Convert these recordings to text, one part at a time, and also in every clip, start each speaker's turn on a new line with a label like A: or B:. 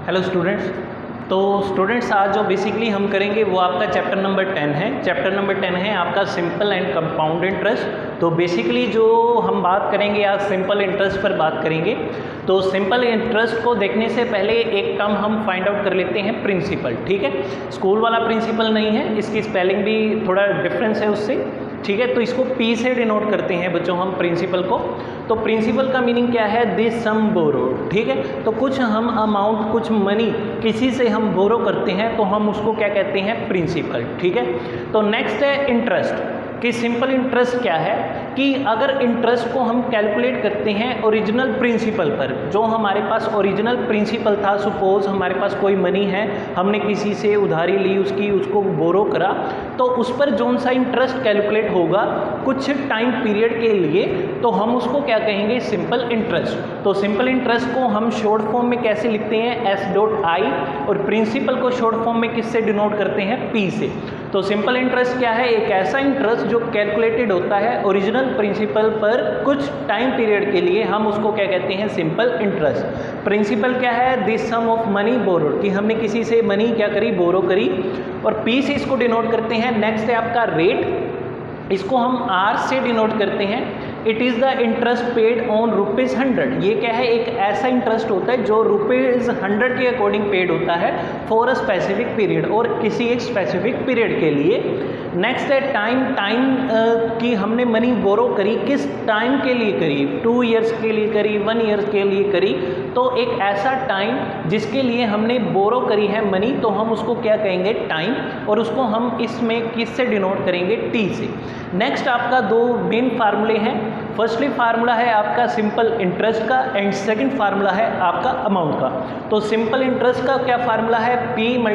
A: Hello students. तो students आज जो बेसिकली हम करेंगे वो आपका चैप्टर नंबर 10 है। चैप्टर नंबर 10 है आपका सिंपल एंड कंपाउंड इंटरेस्ट। तो बेसिकली जो हम बात करेंगे आज सिंपल इंटरेस्ट पर बात करेंगे। तो सिंपल इंटरेस्ट को देखने से पहले एक काम हम फाइंड आउट कर लेते हैं, प्रिंसिपल। ठीक है, स्कूल वाला प्रिंसिपल नहीं है, इसकी स्पेलिंग भी थोड़ा डिफरेंस है उससे। ठीक है, तो इसको पी से डिनोट करते हैं बच्चों हम प्रिंसिपल को। तो प्रिंसिपल का मीनिंग क्या है? This sum borrowed. ठीक है, तो कुछ हम अमाउंट, कुछ मनी किसी से हम बोरो करते हैं तो हम उसको क्या कहते हैं? प्रिंसिपल। ठीक है, तो नेक्स्ट है इंटरेस्ट। कि सिंपल इंटरेस्ट क्या है कि अगर इंटरेस्ट को हम कैलकुलेट करते हैं ओरिजिनल प्रिंसिपल पर, जो हमारे पास ओरिजिनल प्रिंसिपल था, सपोज हमारे पास कोई मनी है, हमने किसी से उधारी ली, उसको बोरो करा, तो उस पर जो सा इंटरेस्ट कैलकुलेट होगा कुछ टाइम पीरियड के लिए, तो हम उसको क्या कहेंगे? Simple interest. तो सिंपल इंटरेस्ट को हम शॉर्ट फॉर्म में कैसे लिखते हैं? S.I, और प्रिंसिपल को शॉर्ट फॉर्म में किससे डिनोट करते हैं? P से। तो सिंपल इंटरेस्ट क्या है? एक ऐसा इंटरेस्ट जो कैलकुलेटेड होता है ओरिजिनल प्रिंसिपल पर कुछ टाइम पीरियड के लिए, हम उसको क्या कहते हैं? Simple interest. प्रिंसिपल क्या है? This sum of money borrowed, कि हमने किसी से मनी क्या करी? बोरो करी। और पी से इसको डिनोट करते हैं। नेक्स्ट है आपका रेट, इसको हम आर से डिनोट करते हैं। It is the interest paid on ₹100। ये क्या है? एक ऐसा इंटरेस्ट होता है जो ₹100 के अकॉर्डिंग पेड होता है फॉर अ स्पेसिफिक पीरियड, और किसी एक स्पेसिफिक पीरियड के लिए। नेक्स्ट है टाइम। की हमने मनी बोरो करी, किस टाइम के लिए करी? 2 ईयर्स के लिए करी, 1 ईयर के लिए करी। तो एक ऐसा टाइम जिसके लिए हमने बोरो करी है मनी, तो हम उसको क्या कहेंगे? टाइम। और उसको हम इसमें किससे डिनोट करेंगे? टी से। नेक्स्ट आपका दो मेन फार्मूले हैं। फर्स्टली फार्मूला है आपका सिंपल इंटरेस्ट का, एंड सेकंड फार्मूला है आपका अमाउंट का। तो सिंपल इंटरेस्ट का क्या फार्मूला है? P ×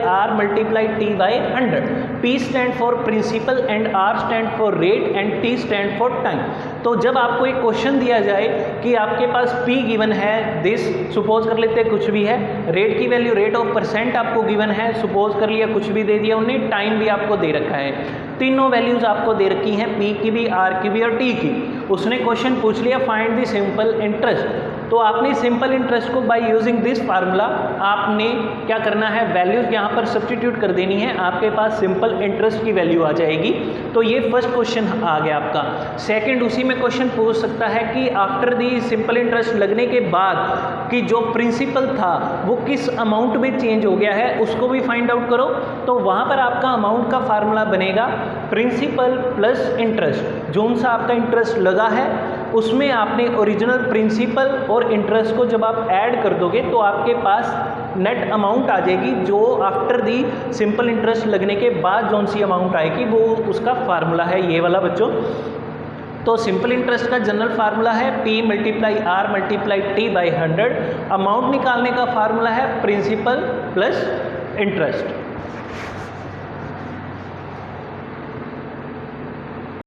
A: R × T by 100। P stand for principal and R stand for rate and T stand for time. तो जब आपको एक क्वेश्चन दिया जाए कि आपके पास P गिवन है, दिस सपोज कर लेते हैं कुछ भी है, रेट की वैल्यू रेट ऑफ परसेंट आपको गिवन है, सपोज कर लिया कुछ भी दे दिया उन्हें, टाइम भी आपको दे रखा है, तीनों वैल्यूज आपको दे रखी हैं, P की भी, R की भी और T की। उसने क्वेश्चन पूछ लिया फाइंड द सिंपल इंटरेस्ट। तो आपने सिंपल इंटरेस्ट को बाय यूजिंग दिस फार्मूला आपने क्या करना है? वैल्यूज यहाँ पर सब्स्टिट्यूट कर देनी है, आपके पास सिंपल इंटरेस्ट की वैल्यू आ जाएगी। तो ये फर्स्ट क्वेश्चन आ गया आपका। सेकंड, उसी में क्वेश्चन पूछ सकता है कि आफ्टर दी सिंपल इंटरेस्ट लगने के बाद कि जो प्रिंसिपल था वो किस अमाउंट में चेंज हो गया है, उसको भी फाइंड आउट करो। तो वहाँ पर आपका अमाउंट का फार्मूला बनेगा प्रिंसिपल प्लस इंटरेस्ट। जो सा आपका इंटरेस्ट लगा है उसमें आपने ओरिजिनल प्रिंसिपल और इंटरेस्ट को जब आप ऐड कर दोगे तो आपके पास नेट अमाउंट आ जाएगी, जो आफ्टर दी सिंपल इंटरेस्ट लगने के बाद जौन सी अमाउंट आएगी वो उसका फार्मूला है ये वाला बच्चों। तो सिंपल इंटरेस्ट का जनरल फार्मूला है P × R × T by 100। Amount निकालने का फार्मूला है प्रिंसिपल प्लस इंटरेस्ट।